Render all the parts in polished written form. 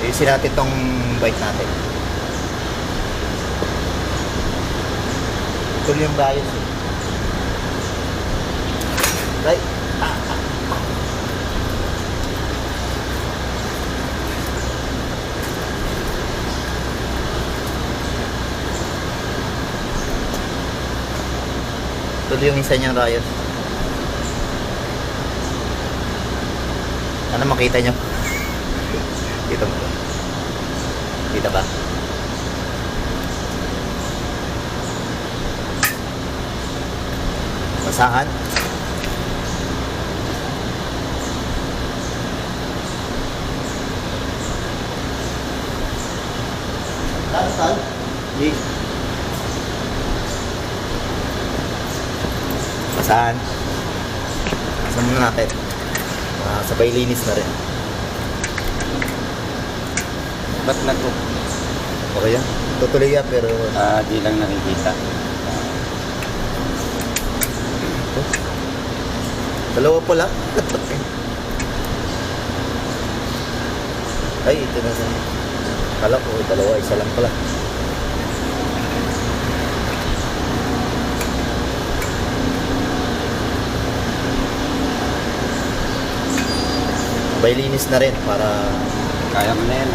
Isin natin tong bike natin. Ito yung bias eh. Right? Ito yung isa niyang rayos. Ano makita nyo? Dito mo. Kita ba? Basahan. Tal. Yes. Basahan. Basahan muna natin. Sabay linis na rin. Ba't na to? Okay yan. Tutuloy yan pero Di lang nakikita. dalawa pala. Ay, ito na sa... Kala ko, dalawa. Isa lang pala. Sabay linis na rin para... Kaya mo na yan.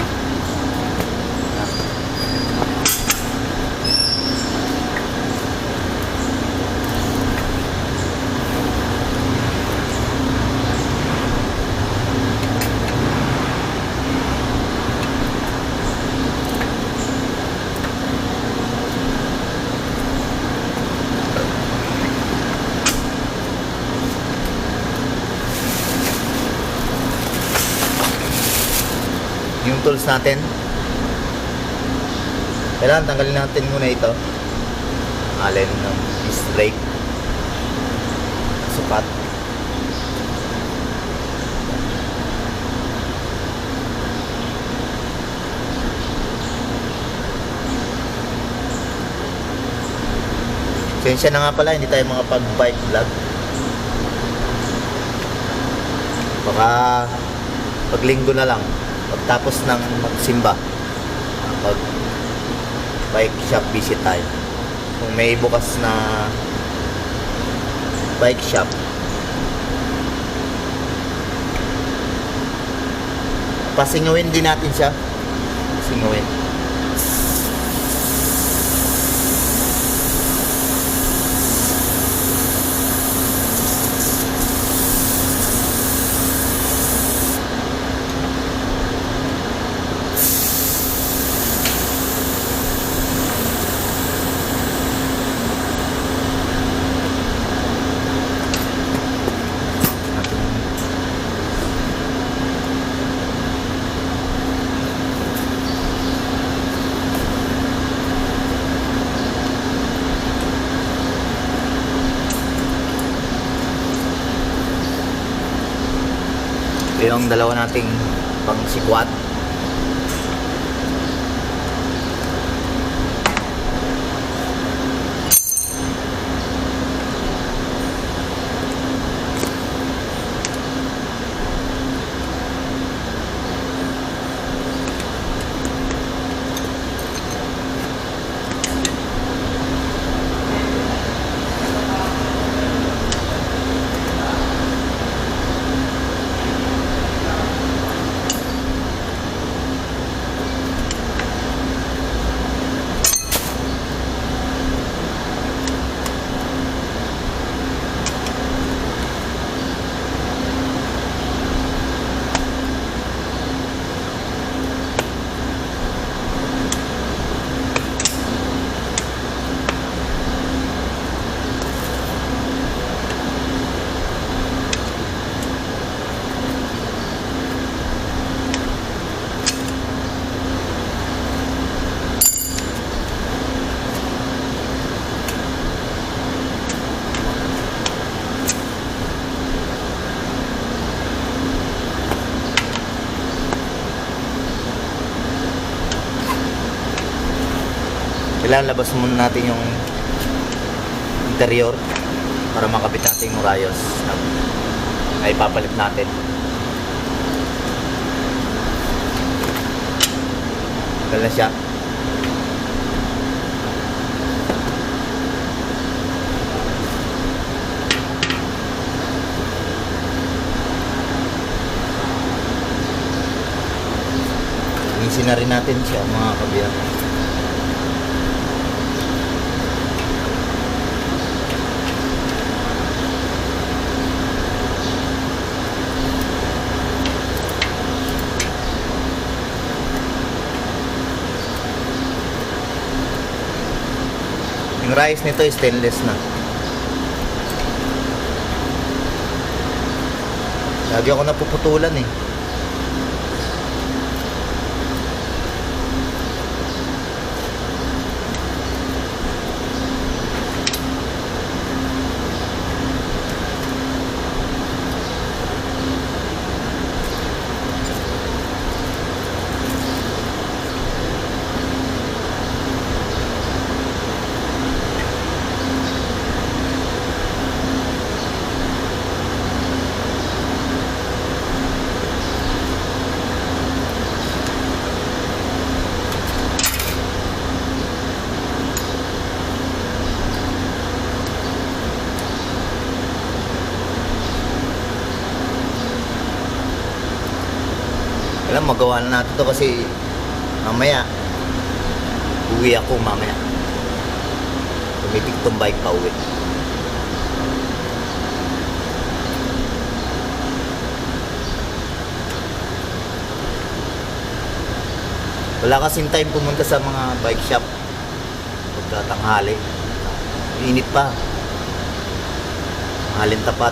Yung tools natin, kailangan tanggalin natin muna ito. Allen ng disc brake, sukat. Sensya na nga pala, hindi tayo makapag-bike vlog. Baka paglinggo na lang, pagtapos ng magsimba, pag bike shop visit tayo. Kung may bukas na bike shop, pasingawin din natin siya. Pasingawin. Yung dalawa nating pang sikwat. Kailangan labas muna natin yung interior para makabit natin yung rayos na ipapalit natin. Tagal na siya. Linisin na rin natin siya mga kabiyak. Yung rice nito is stainless na. Lagi ako napuputulan eh. Alam, magawa na natin to kasi mamaya uwi ako mamaya. Tumitik tong bike pa uwi. Wala kasing time pumunta sa mga bike shop pagkatanghali. Init pa. Halin tapat.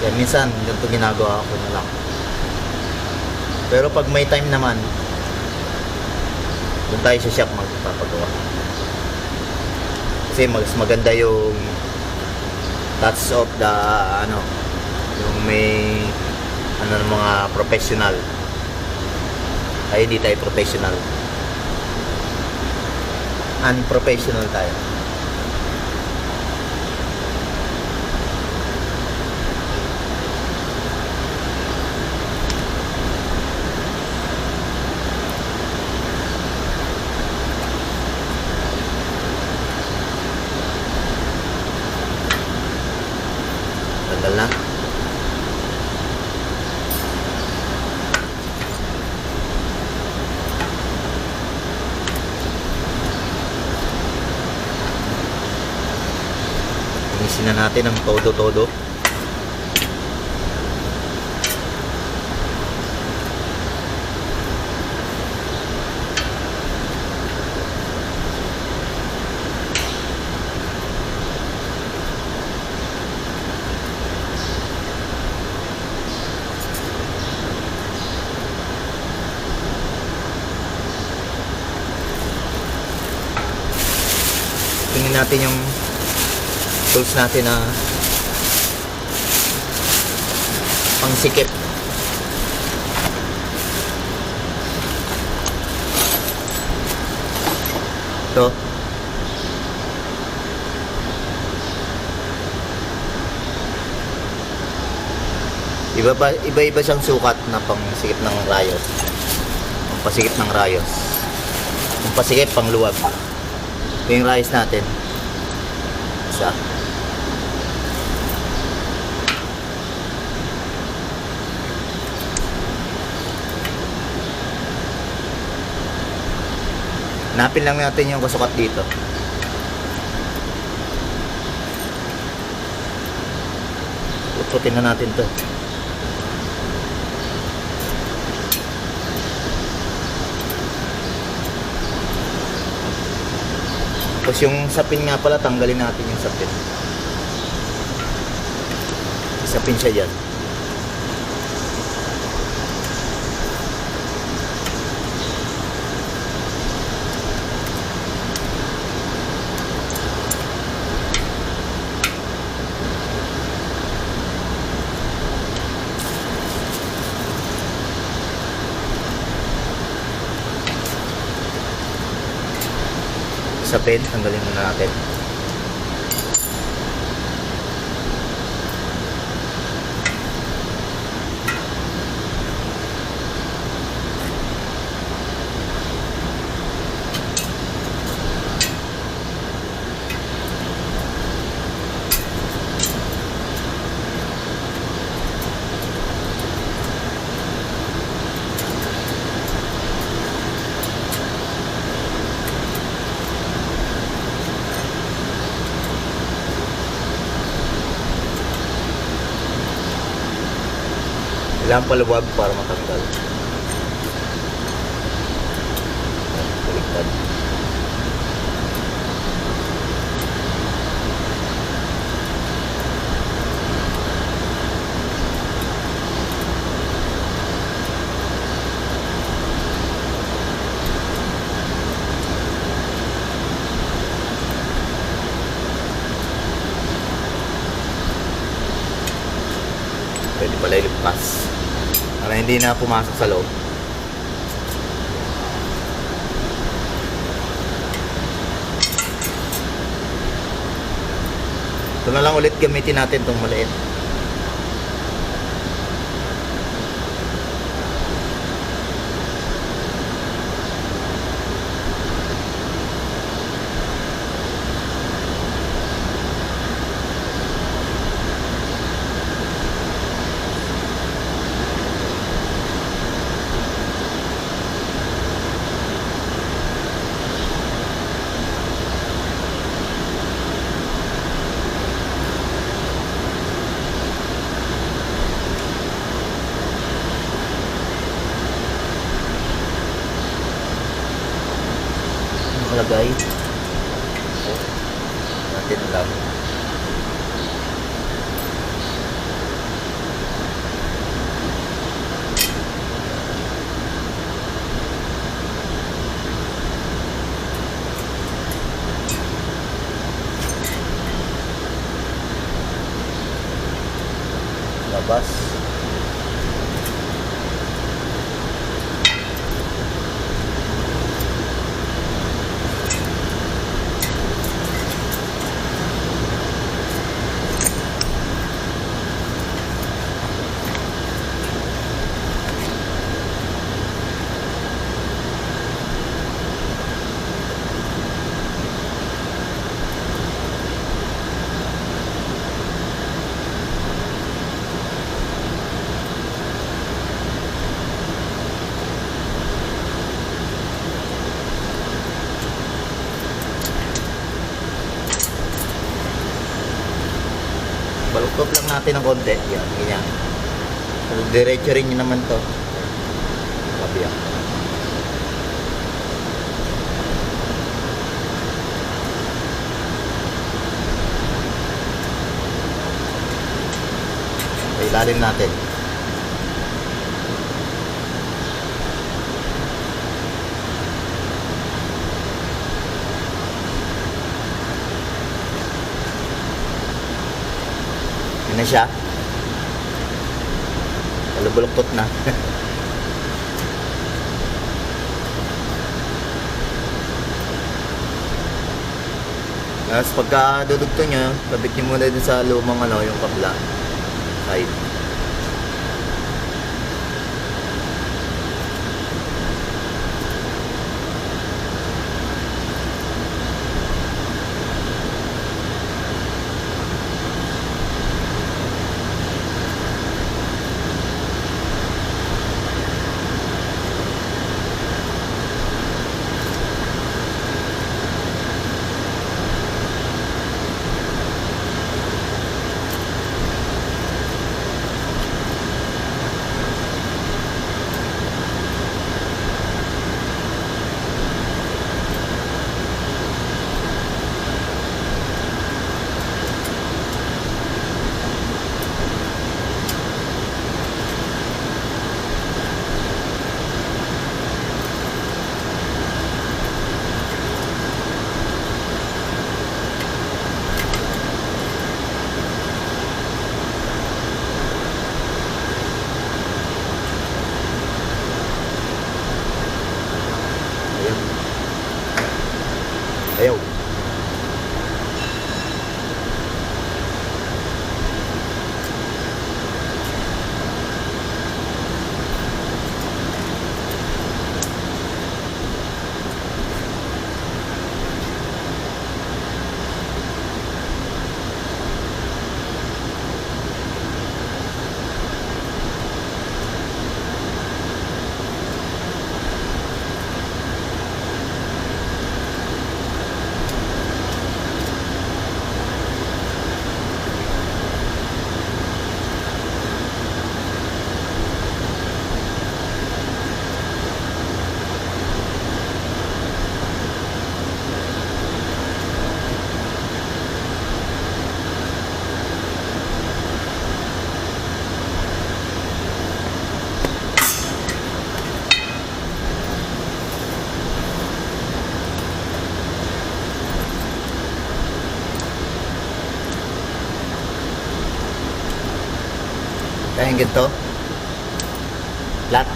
Kaya minsan, ganito ginagawa ko na lang. Pero pag may time naman, doon tayo sa shop magpapagawa. Kasi mas maganda yung touch of the, yung may, ng mga professional. Ay, hindi tayo professional. Unprofessional tayo. Tagal na. Inisin na natin ang todo-todo. Tingnan natin yung tools natin na pangsikip. Ito. Iba-iba siyang sukat na pangsikip ng rayos. Pampasikip ng rayos. Pampasikip pang luwag. Ito yung rayos natin. Isa. Hanapin lang natin yung kasukat dito. Pututin na natin to. Tapos yung sapin nga pala, tanggalin natin yung sapin. Sapin siya dyan. Sapin, tanggalin muna natin. Kailangan paluwag para matanggal. Baliktad. Pwede pala iligpas para hindi na pumasok sa loob. Ito na lang ulit gamitin natin itong maliit. Nakalagay natin lang. Labas. Baluktot lang natin ng konti. Yan, ganyan. Diretso rin yun naman to. Kabiyak. Sa ilalim natin. Yun na siya. Balubuluktot na. Tapos pagka dudugto nyo, kabit nyo muna dun sa lumang yung kabla side. Kaya ganito. Flat.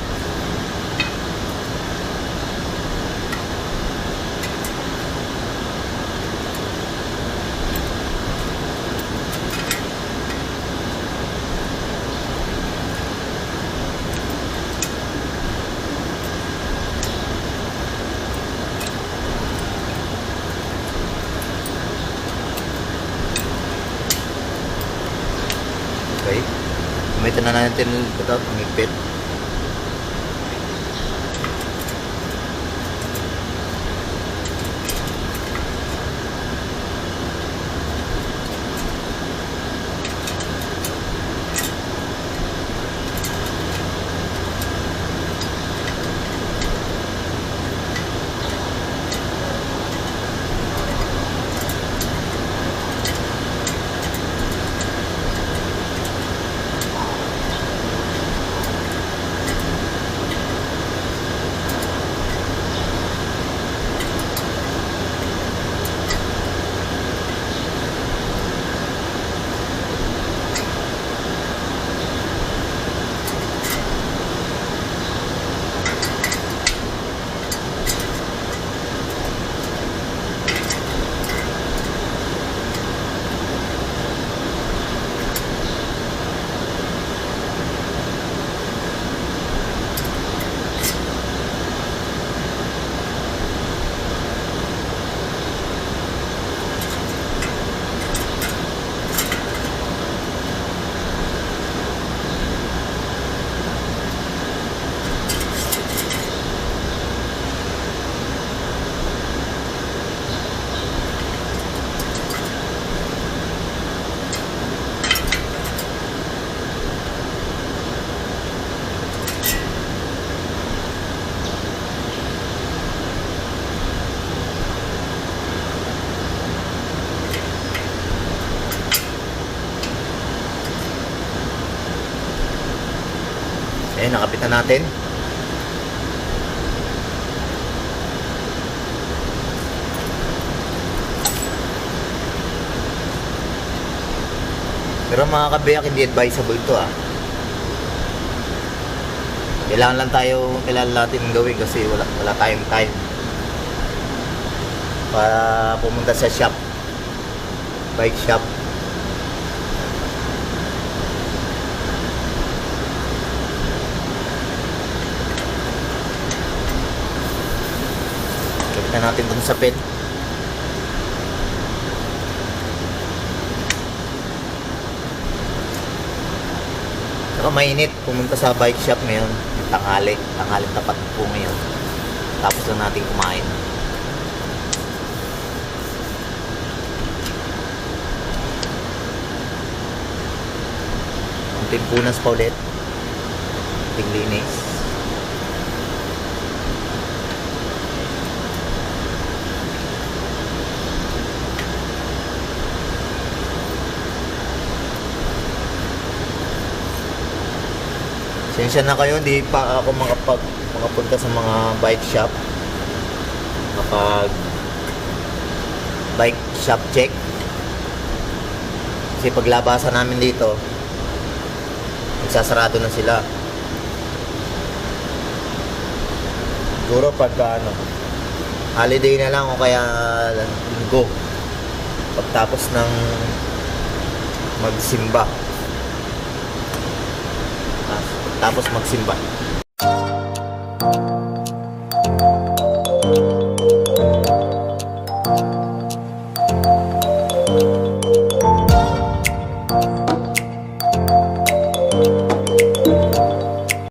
Okay. Gamitin na natin ito, pangipit. Ayan, nakapit na natin. Pero mga kabiyak, hindi advisable to ah. Kailangan natin gawin kasi wala tayong time para pumunta sa shop, bike shop. Kapit na natin itong sapin. Saka mainit pumunta sa bike shop ngayon. Tanghali tapat po ngayon. Tapos lang natin kumain. Kunting punas pa ulit. Kunting linis. Sensya na kayo, hindi pa ako makapunta sa mga bike shop. Kapag bike shop check. Kasi paglabasan namin dito, nagsasarado na sila. Siguro pagka holiday na lang o kaya linggo. Pagtapos ng magsimba. Tapos magsimba.